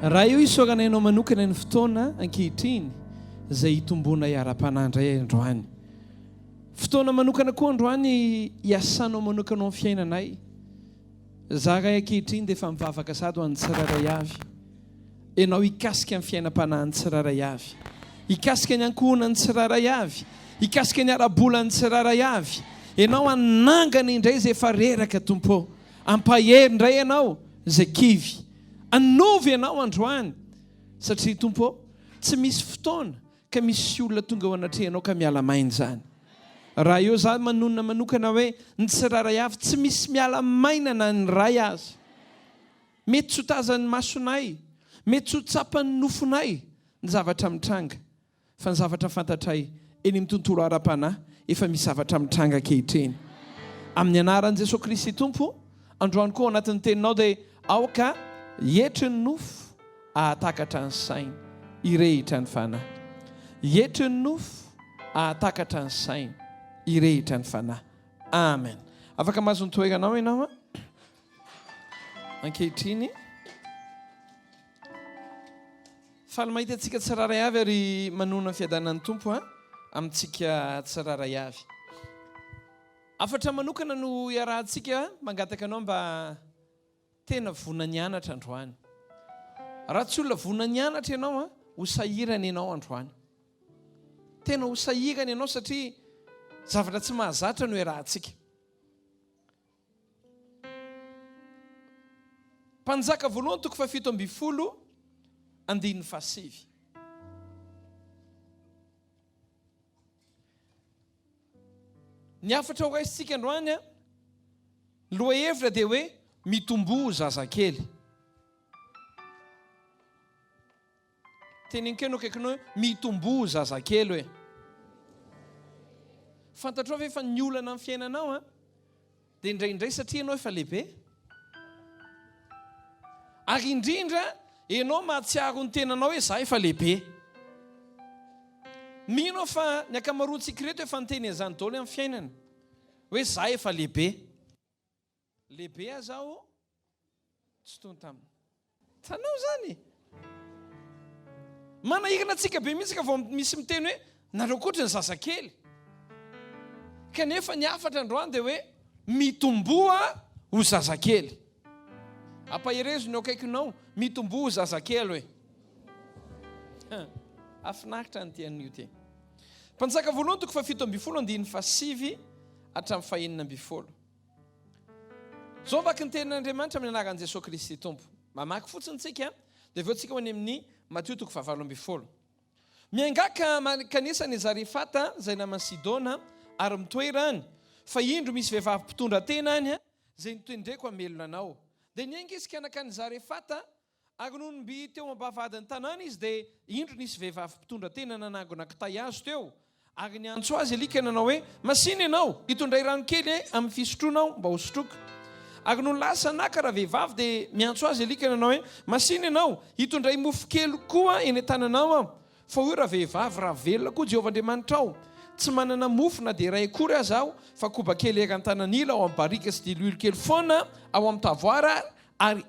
raha io isogana ianao manokana ny fotoana ankehitriny izay hitombona hiara-panandray androany. Fotoana manokana koa androany hiasanao manokanao amin'ny fiainanay. Zahay ankehitriny dia efa mivavaka sady ho an'ny tsiraray avy. Ianao hikasika amin'ny fiainam-panahy ny tsiraray avy. Hikasika ny ankohona ny tsiraray avy. Hikasika ny arabola ny tsiraray avy. Ianao anangana indray izay efa reraka tompo. Ampahery indray ianao izay kivy. Anovy ianao androany satria tompo tsy misy fotoana ka misy olona tonga ao anatrehanao ka miala maina zany. Raha eo za manonona manokana hoe ny tsiraray avy tsy misy miala maina na ny ray azy. Mety tsy ho tazan'ny masonay, mety tsy ho tsapan'ny nofonay ny zavatra mitranga, fa ny zavatra fantatray eny amin'ny tontolo ara-panahy efa misy zavatra mitranga ankehitriny. Amin'ny anaran'i Jesosy Kristy tompo, androany koa anatin'ny teninao dia aoka hietry ny nofo ahatakatra ny saina irehitra ny fanahy. Hietry ny nofo ahatakatra ny saina irehitra ny fanahy. Amen. Afaka mahazo ny toeranao ianao ankehitriny. Faly mahita antsika tsiraray avy ary manona fiadanan'ny tompo amintsika tsiraray avy. Afatra manokana no iarahantsika mangataka anao mba tena vona nianatra androany. Raha tsy olona vona nianatra ianao ho sahirana ianao androany. Tena ho sahirana ianao satria zavatra tsy mahazatra no iarahantsika. Mpanjaka voalohany 7:17. Ny afatra ho raisitsika androany loha hevitra dia hoe mitombo zazakely. Tenenkeno kaikinao mitombo zazakely hoe. Fantatrao ve fa ny olana amin'ny fiainanao dia indraindray satria ianao efa lehibe. Ary indrindra ianao mahatsiaro ny tenanao hoe za efa lehibe. Mino fa ny akamaroantsika reto efa niteny izany daholo amin'ny fiainana hoe za efa lehibe. Lehibe azaho tsy tony taminy. Tanao zany. Manahirana antsika be mihitsy ka vao misy miteny hoe nareo koatra ny zazakely. Kanefa ny afatra androany dia hoe mitomboa ho zazakely. Ampaherezo ny akaikinao mitombo ho zazakely hoe. Afinaritra ny tian'io ty. Mpanjaka voalohany 7:17 hatramin'ny 9:20. Zao vaky ny tenin'Andriamanitra amin'ny anaran'i Jesosy Kristy tompo. Mamaky fotsiny tsika dia aveo tsika ho any amin'ny Matteo 9:20. Miangaka kanisany Zarefata izay namany Sidona ary mitoerany fa indro misy vehivavy mpitondra tena any izay nitondreko hamelona anao. Dia niangisika anakany Zarefata ary noho ny teo ambavadiny tanàna izy dia indro nisy vehivavy mpitondra tena nanangona kitay azo teo ary niantso azy alika nanao hoe masina ianao hitondray rano kely amin'ny fisotronao mba ho sotroka. Ary no lasa naka raha vehivavy dia miantso azy alika nanao hoe masina ianao hitondray mofo kely koa eny an-tananao fa io raha vehivavy raha velona koa Jehovah Andriamanitra ao. Tsy manana mofo na dia ray akory azy aho fa koba kely eran-tananila ao amin'ny barika sy diloilo kely foana ao amin'ny tavoara ary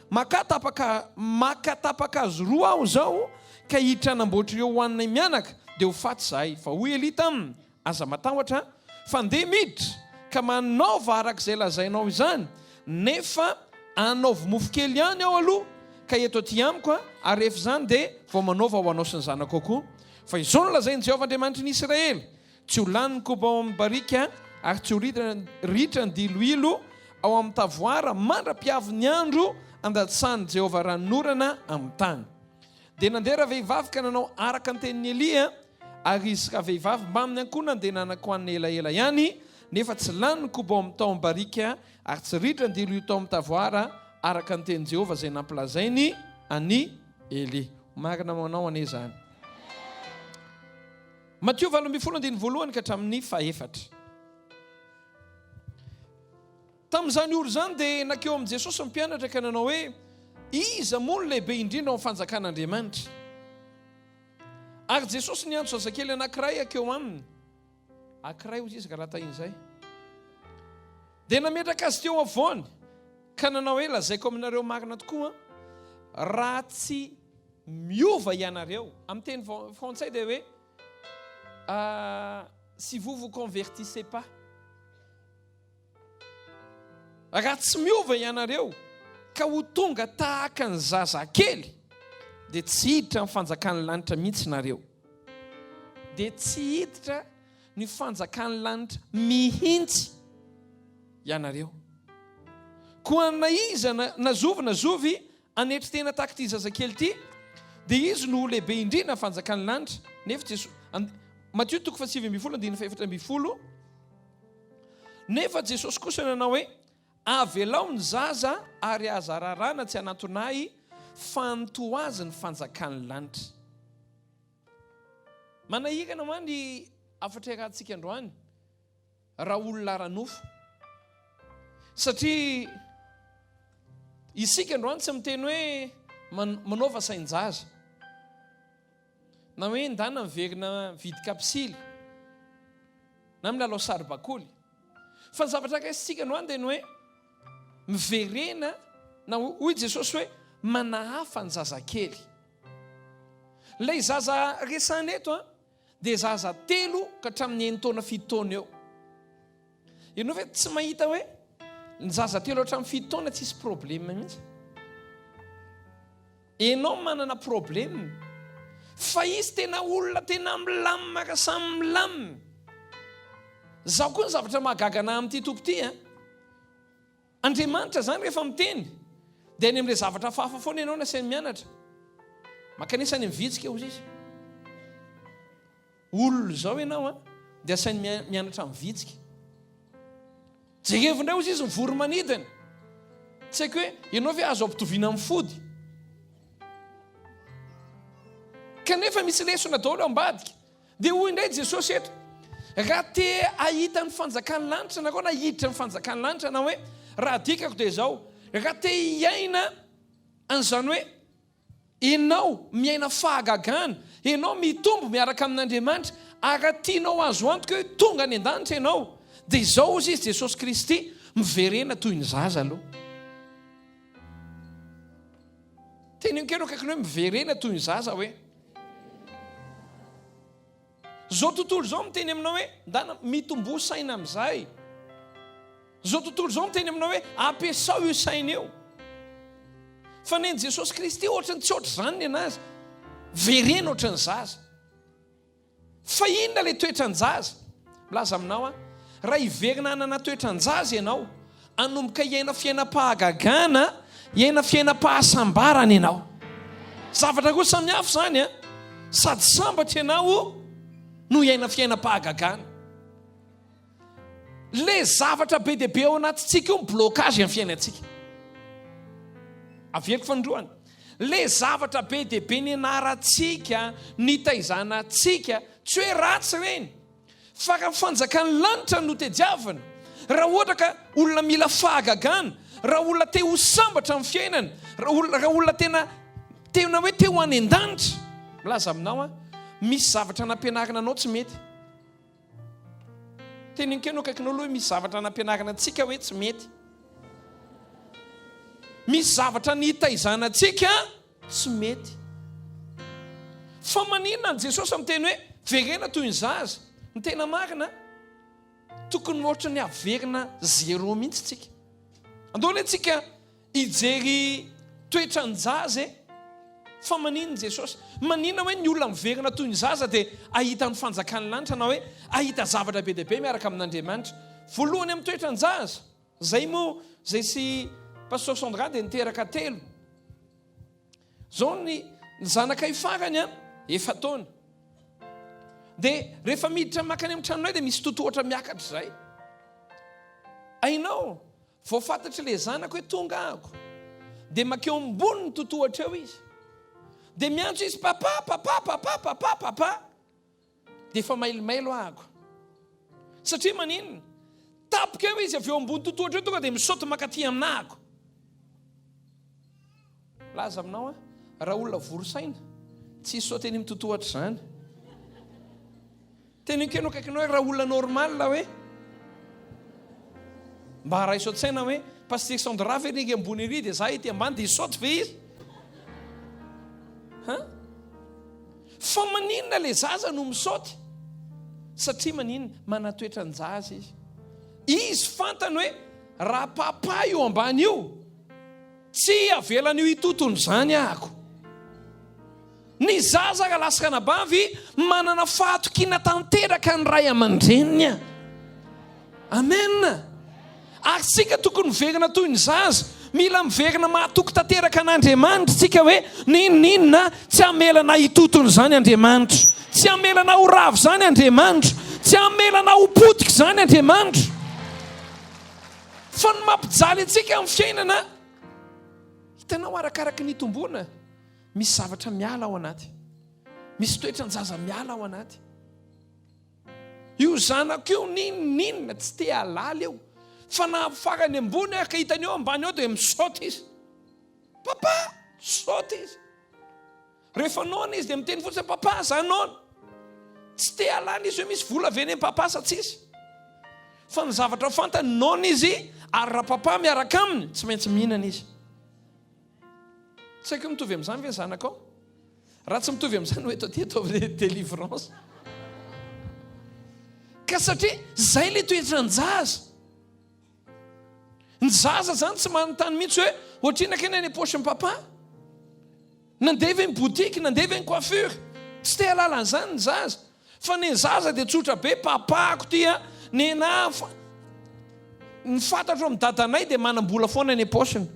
makatapaka azy roa aho zao ka hiditra namboatra ireo hoanina mianaka dia ho faty zahay. Fa hoy Elita aza matahotra fa ndeha miditra ka manaova arak'izay lazainao izany nefa anaovy mofo kely ihany ao aloha ka eto aty amiko ary rehefa izany dia vao manaova ho anao sy ny zanako koa. Fa izao no lazain'i Jehovah Andriamanitra ny Israely tsy ho laniny koba ao amin'ny barika ary tsy ho ritra ny diloilo ao amin'ny tavoara mandra-piavy ny andro andatsahany Jehovah ranonorana amin'ny tany. Dia nandeha raha vehivavy ka nanao araka ny tenin'ny Elia ary izy ka vehivavy mba amin'ny ankonany dia nanankoan'ny elaela ihany nefa tsy laniny koba ao amin'ny tao amin'ny barika ary tsy ritra ny diloilo tao amin'ny tavoara araka ny tenin'i Jehovah izay nampilazainy any Elia. Marina manao ane zany. Matteo 7:1 ka hatramin'ny 4. Tamin'izany oro zany dia nakeo amin'i Jesosy mpianatra ka nanao hoe iza moa no lehibe indrindra ao amin'ny fanjakan'Andriamanitra. Ary Jesosy niantso zazakely anankiray akeo aminy. Ankiray hozy izy karata in'izay. Dia nametraka azy teo avoany ka nanao hoe lazaiko aminareo marina tokoa raha tsy miova ianareo amin'ny teny frantsay dia hoe si vous vous convertissez pas, raha tsy miova ianareo ka ho tonga tahaka ny zazakely dia tsy hiditra ny fanjakan'ny lanitra mihitsy nareo, dia tsy hiditra ny fanjakan'ny lanitra mihitsy ianareo. Koa na iza nazovy anetry tena tahaka ity zazakely ity dia izy no lehibe indrindra ny fanjakan'ny lanitra. Nefa Jesosy, Matthieu 7:14, nefa Jesosy kosa nanao hoe avelao ny zaza ary aza rarana tsy anatonay fantoazy ny fanjakan'ny lanitra. Manahirana ma ny afatra rahantsika androany raha olona ranofo, satria isika androany tsy miteny hoe manaova sain-jaza na hoe ndana miverina vidy kapsily na milalao saribakoly, fa ny zavatra akaisitsika androany dia ny hoe miverena na hoy Jesosy hoe manahafa ny zazakely. Ilay zaza resana eto dia zaza 3 ka hatramin'ny 9 taona 7 taona eo. Ianao ve tsy mahita hoe ny zaza 3 hatramin'ny 7 taona tsy isy problème mihitsy? Ianao manana problème, fa izy tena olona tena milamina ka samy milamina. Zaho koa ny zavatra mahagagana amin'ity topo ity Andriamanitra zany rehefa miteny dia any amin'ilay zavatra fahafa foana ianao nasainy mianatra. Makanisany mivitsika ozy izy. Olona zao ianao dia asainy mianatra mivitsika. Jerevindray ozy izy mivory manidina. Tsy haiko hoe ianao ve azo ampitoviana amin'ny fody. Kanefa misy lesona daholo ambadika. Dia hoy indray Jesosy eto, raha te ahita ny fanjakan'ny lanitra na koa na hiditra ny fanjakan'ny lanitra, na hoe raha dikako dia zao, raha te hiaina an'izany hoe ianao miaina fahagagana, ianao mitombo miaraka amin'Andriamanitra, ary tianao azo antoka hoe tonga any an-danitra ianao, dia izao ozy izy Jesosy Kristy miverena toy ny zaza aloha. Teny kero akaikiny hoe miverena toy ny zaza hoe zao tontolo zao miteny aminao hoe ndana mitombo saina amin'izay. Zao tontolo zao miteny aminao hoe ampiasao io saina io. Fa neny Jesosy Kristy ohatrany tsy ohatry zany ny anazy, verena ohatrany zaza. Fa inona ilay toetrany zaza? Milaza aminao raha hiverina hanana toetrany zaza ianao, anomboka hiaina fiainam-pahagagana, hiaina fiainam-pahasambarana ianao. Zavatra koa samihafa zany sady sambatra ianao no hiaina fiainam-pahagagana. Le zavatra be dia be ao anatintsika io blocage amin'ny fiainantsika. Averiko fanindroany. Le zavatra be dia be ny anarantsika, ny taizanantsika, tsy hoe ratsy reny, fa ka fanjakan'ny lanitra no tediavana. Raha ohatra ka olona mila fahagagana, raha olona te ho sambatra amin'ny fiainana, raha olona tena hoe te ho any an-danitra, milaza aminao misy zavatra nampianarana anao tsy mety. Teninkenao akaikinao aloha hoe misy zavatra nampianarana antsika hoe tsy mety. Misy zavatra nitaizanantsika tsy mety. Fa maninona Jesosy amiteny hoe verena toy ny zaza? Ny tena marina tokony ohatra ny averina 0 mihitsy tsika. Andao le tsika hijery toetra ny zaza fa maninona Jesosy? Maninona hoe ny olona miverina toy ny zaza dia ahita ny fanjakan'ny lanitra na hoe ahita zavatra be dia be miaraka amin'Andriamanitra? Voalohany amin'ny toetra ny zaza, zay moa zay sy Pastor Sandra dia niteraka 3. Zao ny zanakay farany 9 taona. Dia rehefa miditra makany amin'ny tranonay dia misy totohatra miakatra zay. Ainao, vao fantatry ilay zanako hoe tonga ahako, dia makeo ambony ny totohatra eo izy. Dia miantso izy papa. Dia efa mailomailo ahako. Satria maninona? Tapika eo izy avy eo ambony totohatra eo tonga dia misaoty makaty aminahako. Laza aminao raha olona vorosaina tsy saoty eny amin'ny totohatra zany. Teninkenao akaikinao raha olona normal hoe mba raha isaoty saina hoe Pasteur Sandra ve ringy ambony ery dia za ety ambany dia isaoty ve izy? fa maninona le zaza no misaoty satria maninona manatoetra ny zaza izy fantany hoe raha papa io ambany io tsy avelan'io hitotony zany ahako. Ny zaza ka lasaka nabavy manana fahatokina tanteraka ny ray aman-dreniny. Amen. Atsika tokony miverina toy ny zaza, mila miverina mahatoky tanteraka an'Andriamanitra tsika hoe ninona tsy amelana hitotony zany Andriamanitra, tsy amelana ho ravo zany Andriamanitra, tsy amelana ho potika zany Andriamanitra. Fa ny mampijaly antsika amin'ny fiainana, hitanao arakaraka ny tombona, misy zavatra miala ao anaty, misy toetra ny zaza miala ao anaty. Io zanako io ninona tsy te halala eo, fa nahafarany ambony ka hitany eo ambany eo dia misaoty izy. Papa, saoty izy. Rehefa noana izy dia miteny fotsiny papa, za noana. Tsy te halala izy hoe misy vola avy eny papa sa tsisy. Fa ny zavatra fantany noana izy, ary raha papa miaraka aminy, tsy maintsy mihinana izy. Tsy haiko mitovy amin'izany ve zanakao? Raha tsy mitovy amin'izany hoe ataovy délivrance. Ka satria zay le toetra ny zaza. Ny zaza zany tsy manontany mihitsy hoe ohatrina kena ny poche ny papa, nandevy ny boutique, nandevy ny coiffure. Tsy te halala an'izany ny zaza. Fa ny zaza dia tsotra be, papako tia nena ny fantatro amin'ny dadanay dia manam-bola foana ny pocheny.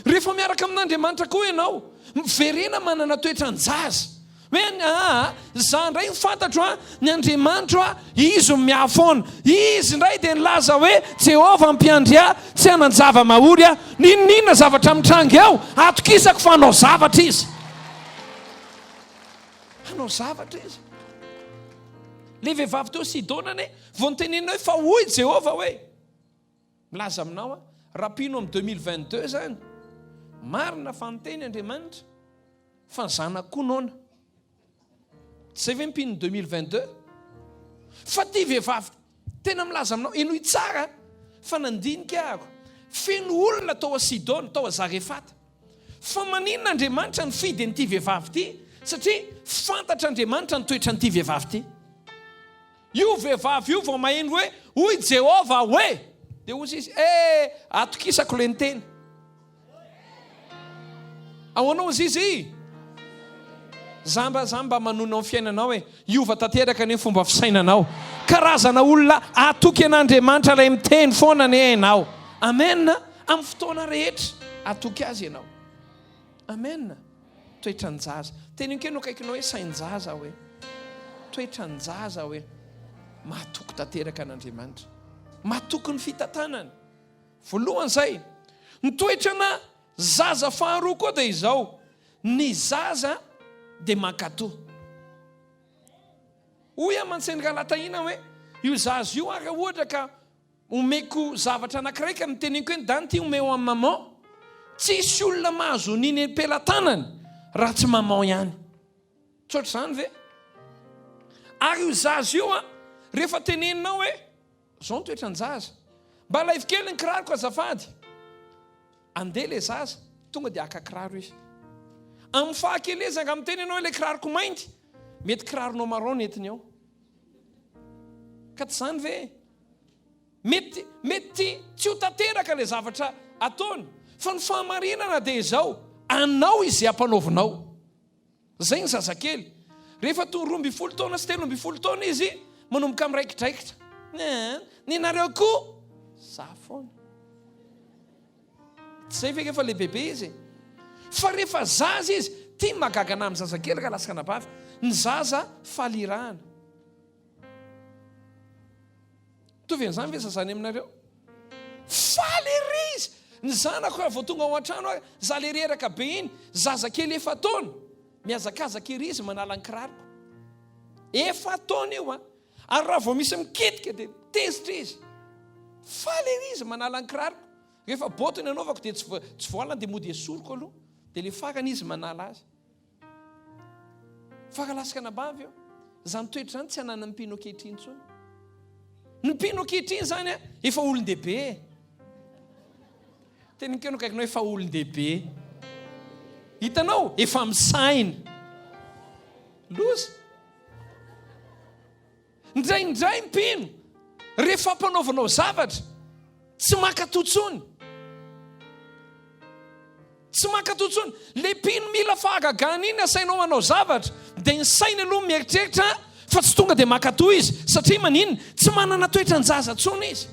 Rehefa miaraka amin'Andriamanitra koa ianao, miverena manana toetra ny zaza. Hoe za ndray ny fantatro ny Andriamanitra izy miafoana. Izy ndray dia nilaza hoe Jehova mpiandria tsy hanan-java mahory ninona zavatra mitrangy ao, atokisako fa hanao zavatra izy. Hanao zavatra izy. Le vehivavy teo Sidonany vao nitenena hoe fa hoy Jehova hoe milaza aminao rapino amin'ny 2022 zany, marina fanonteny Andriamanitra fa zanako koa nona. Zay ve mpino 2022? Fa ty vehivavy tena milaza aminao enoy tsara fa nandinika ako. Feno olona tao a Sidona, tao a Zarefata. Fa maninona Andriamanitra ny fidy an'ity vehivavy ty? Satria fantatra Andriamanitra ny toetra an'ity vehivavy ty. Io vehivavy io vao maheno hoe hoy Jehova hoe, dia hozy izy atokisako le ny teny. Ahoana hozy izy zamba manona amin'ny fiainanao hoe iova tanteraka ny fomba fisainanao. Karazana olona atoky an'Andriamanitra ilay miteny foana ny hainao. Amen. Amin'ny fotoana rehetra atoky azy ianao. Amen. Toetra ny zaza. Teny keno kaikinao hoe sain'ny zaza hoe. Toetra ny zaza hoe mahatoky tanteraka an'Andriamanitra. Mahatoky ny fitantanany. Voalohan'izay, ny toetrana zaza faharoa koa dia izao. Ny zaza dia mankato. Hoy aman-tsainy Galatahina hoe io zaza io raha ohatra ka omeko zavatra anankiray ka miteneniko hoe dany ty omeo amin'ny maman, tsisy olona mahazo niny am-pelantanany raha tsy maman ihany. Tsotra izany ve? Ary io zaza io rehefa teneninao hoe zao ny toetra ny zaza, mba laivo kely ny kiraroko azafady, andeha le zaza tonga dia aka kiraro izy. Amin'ny fahakelezanga miteny ianao ilay kiraroko mainty, mety kiraronao marron entiny ao. Ka tsy izany ve? Mety tsy ho tanteraka ilay zavatra ataony. Fa ny fahamarinana dia izao, anao izy ampanaovinao. Zay ny zazakely. Rehefa toy 12 taona sy 13 taona izy, manomboka miraikidraikitra. Ny nareo koa, za foana. Tsy zay ve efa le bebe izy. Fa rehefa zaza izy, tia magagana amin'ny zazakely ka lasaka nabavy. Ny zaza falirahana. Tovy an'izany ve zazany aminareo? Faly ery izy. Ny zanako raha vao tonga ao an-trano zaly reraka be iny, zazakely efa taona, miazakazaka ery izy manala ny kiraroko. Efa taona io ary raha vao misy miketika dia tezitra izy. Faly ery izy manala ny kiraroko. Rehefa botony anaovako dia tsy voalana dia mody esoriko aloha. Dia le farany izy manala azy. Fakalasaka nabavy eo. Zany toetra zany tsy hanana ny mpino ankehitriny intsony. Ny mpino ankehitriny zany efa olon-dehibe. Teny keno kaikinao efa olon-dehibe. hitanao efa misaina loza indraindray mpino rehefa ampanaovanao zavatra tsy makatotsony le mpino mila fahagagana iny asainao manao zavatra dia ny saina aloha mieritreritra fa tsy tonga dia makatò izy satria maninona tsy manana toetra ny-jaza tsony izy.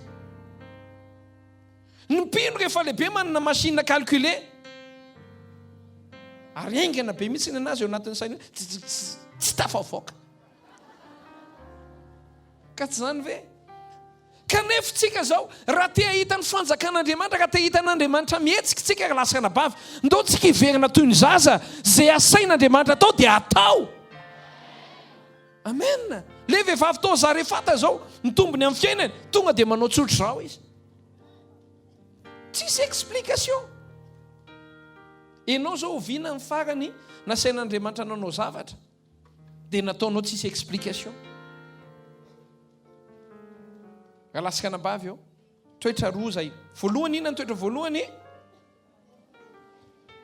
Ny mpino rehefa lehibe manana machine calculer ary aingana be mihitsy ny anazy eo anatin'ny saina tsy tafavoaka ka tsy zany ve kanefa tsika zao raha te hahita ny fanjakan'Andriamanitra ka te hita n'Andriamanitra mihetsika tsika lasana bavy ndao tsika hiverina toy ny zaza zay asain'Andriamanitra atao dia atao. Amen. Le vehivavy tao Zarefata zao mitombony amin'ny fiainany tonga dia manao tsotra zao izy tsisy explication. Ianao zao oviana ny farany nasain'Andriamanitra nanao zavatra dia nataonao tsisy explication. Alasaka anabavy eo toetra roa zay. Voalohany inona ny toetra voalohany?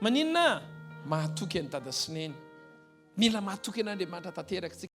Maninona? Mahatoky an'i dada sy neny. Mila mahatoky an'Andriamanitra tanteraka.